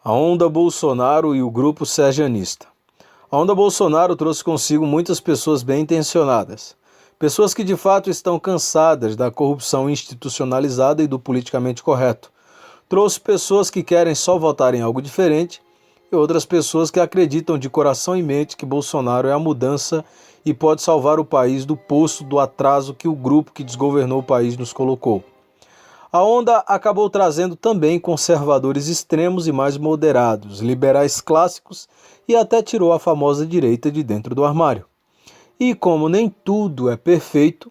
A onda Bolsonaro e o grupo sergianista. A onda Bolsonaro trouxe consigo muitas pessoas bem intencionadas. Pessoas que de fato estão cansadas da corrupção institucionalizada e do politicamente correto. Trouxe pessoas que querem só votar em algo diferente e outras pessoas que acreditam de coração e mente que Bolsonaro é a mudança e pode salvar o país do poço do atraso que o grupo que desgovernou o país nos colocou. A onda acabou trazendo também conservadores extremos e mais moderados, liberais clássicos e até tirou a famosa direita de dentro do armário. E como nem tudo é perfeito,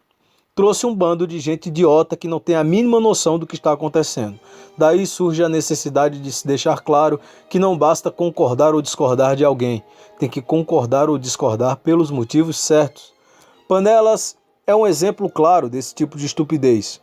trouxe um bando de gente idiota que não tem a mínima noção do que está acontecendo. Daí surge a necessidade de se deixar claro que não basta concordar ou discordar de alguém, tem que concordar ou discordar pelos motivos certos. Panelas é um exemplo claro desse tipo de estupidez.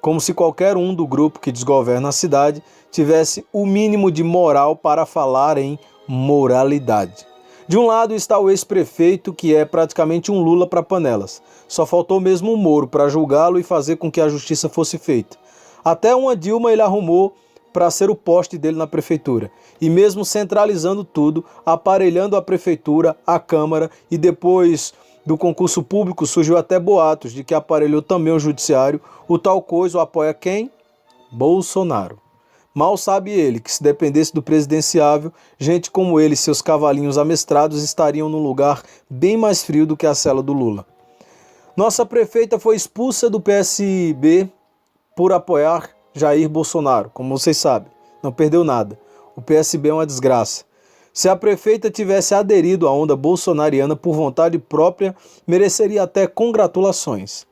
Como se qualquer um do grupo que desgoverna a cidade tivesse o mínimo de moral para falar em moralidade. De um lado está o ex-prefeito, que é praticamente um Lula para Panelas. Só faltou mesmo o Moro para julgá-lo e fazer com que a justiça fosse feita. Até uma Dilma ele arrumou para ser o poste dele na prefeitura. E mesmo centralizando tudo, aparelhando a prefeitura, a Câmara e depois do concurso público surgiu até boatos de que aparelhou também o judiciário. O tal coisa o apoia quem? Bolsonaro. Mal sabe ele que se dependesse do presidenciável, gente como ele e seus cavalinhos amestrados estariam num lugar bem mais frio do que a cela do Lula. Nossa prefeita foi expulsa do PSB por apoiar Jair Bolsonaro, como vocês sabem. Não perdeu nada. O PSB é uma desgraça. Se a prefeita tivesse aderido à onda bolsonariana por vontade própria, mereceria até congratulações.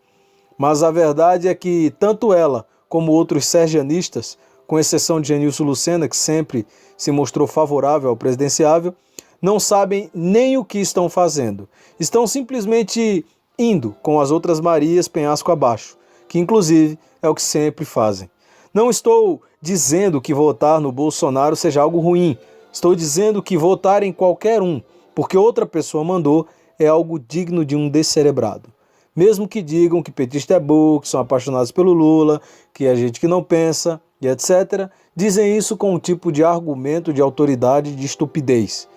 Mas a verdade é que tanto ela como outros sergianistas, com exceção de Genilson Lucena, que sempre se mostrou favorável ao presidenciável, não sabem nem o que estão fazendo. Estão simplesmente indo com as outras Marias penhasco abaixo, que inclusive é o que sempre fazem. Não estou dizendo que votar no Bolsonaro seja algo ruim. Estou dizendo que votar em qualquer um, porque outra pessoa mandou, é algo digno de um descerebrado. Mesmo que digam que petista é burro, que são apaixonados pelo Lula, que é gente que não pensa, e etc., dizem isso com um tipo de argumento de autoridade de estupidez.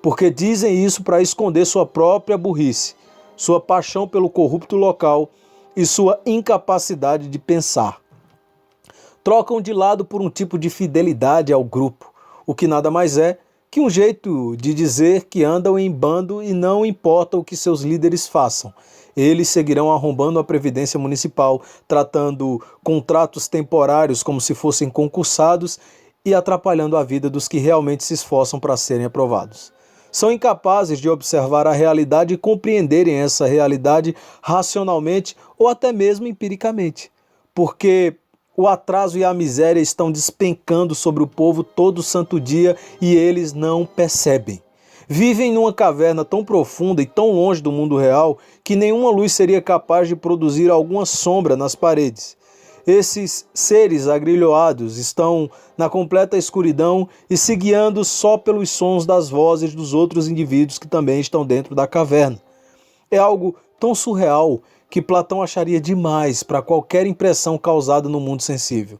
Porque dizem isso para esconder sua própria burrice, sua paixão pelo corrupto local e sua incapacidade de pensar. Trocam de lado por um tipo de fidelidade ao grupo, o que nada mais é que um jeito de dizer que andam em bando e não importa o que seus líderes façam. Eles seguirão arrombando a Previdência Municipal, tratando contratos temporários como se fossem concursados e atrapalhando a vida dos que realmente se esforçam para serem aprovados. São incapazes de observar a realidade e compreenderem essa realidade racionalmente ou até mesmo empiricamente, porque o atraso e a miséria estão despencando sobre o povo todo santo dia e eles não percebem. Vivem numa caverna tão profunda e tão longe do mundo real que nenhuma luz seria capaz de produzir alguma sombra nas paredes. Esses seres agrilhoados estão na completa escuridão e se guiando só pelos sons das vozes dos outros indivíduos que também estão dentro da caverna. É algo tão surreal que Platão acharia demais para qualquer impressão causada no mundo sensível.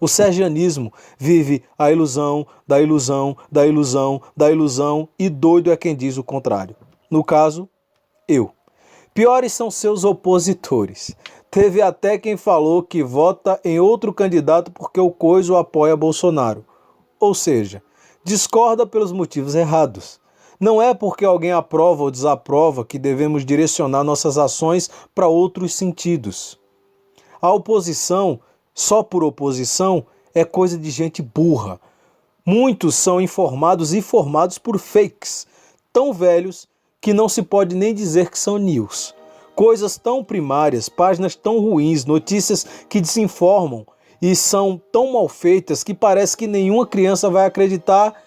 O sergianismo vive a ilusão, da ilusão, da ilusão, da ilusão e doido é quem diz o contrário. No caso, eu. Piores são seus opositores. Teve até quem falou que vota em outro candidato porque o coiso apoia Bolsonaro. Ou seja, discorda pelos motivos errados. Não é porque alguém aprova ou desaprova que devemos direcionar nossas ações para outros sentidos. A oposição, só por oposição, é coisa de gente burra. Muitos são informados e formados por fakes, tão velhos que não se pode nem dizer que são news. Coisas tão primárias, páginas tão ruins, notícias que desinformam e são tão mal feitas que parece que nenhuma criança vai acreditar.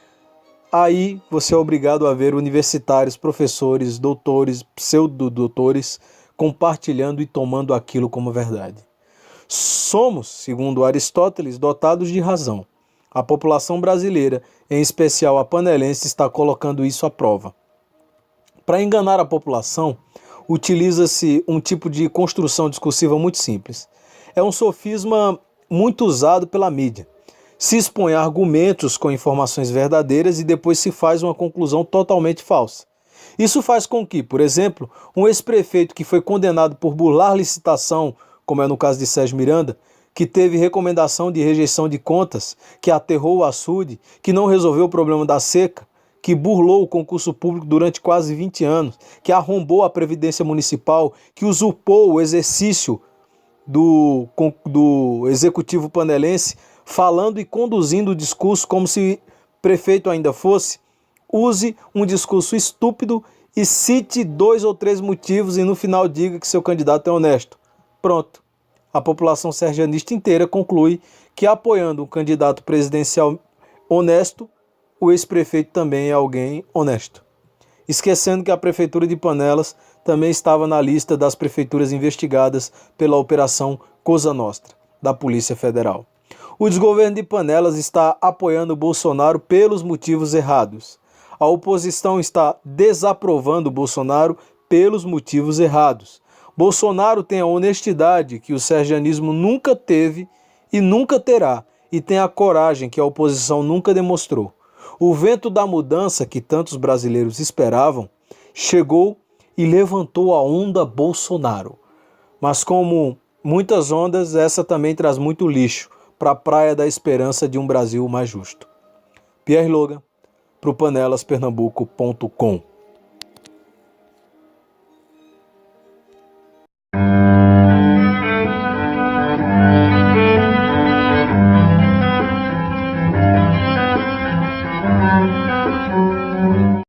Aí você é obrigado a ver universitários, professores, doutores, pseudodoutores compartilhando e tomando aquilo como verdade. Somos, segundo Aristóteles, dotados de razão. A população brasileira, em especial a panelense, está colocando isso à prova. Para enganar a população, utiliza-se um tipo de construção discursiva muito simples. É um sofisma muito usado pela mídia. se expõe a argumentos com informações verdadeiras e depois se faz uma conclusão totalmente falsa. Isso faz com que, por exemplo, um ex-prefeito que foi condenado por burlar licitação, como é no caso de Sérgio Miranda, que teve recomendação de rejeição de contas, que aterrou o açude, que não resolveu o problema da seca, que burlou o concurso público durante quase 20 anos, que arrombou a Previdência Municipal, que usurpou o exercício do Executivo panelense, falando e conduzindo o discurso como se prefeito ainda fosse, use um discurso estúpido e cite 2 ou 3 motivos e no final diga que seu candidato é honesto. Pronto. A população sergianista inteira conclui que apoiando um candidato presidencial honesto, o ex-prefeito também é alguém honesto. Esquecendo que a Prefeitura de Panelas também estava na lista das prefeituras investigadas pela Operação Cosa Nostra, da Polícia Federal. O desgoverno de Panelas está apoiando Bolsonaro pelos motivos errados. A oposição está desaprovando Bolsonaro pelos motivos errados. Bolsonaro tem a honestidade que o sergianismo nunca teve e nunca terá, e tem a coragem que a oposição nunca demonstrou. O vento da mudança que tantos brasileiros esperavam chegou e levantou a onda Bolsonaro. Mas como muitas ondas, essa também traz muito lixo para a praia da esperança de um Brasil mais justo. Pierre Logan, para o panelaspernambuco.com.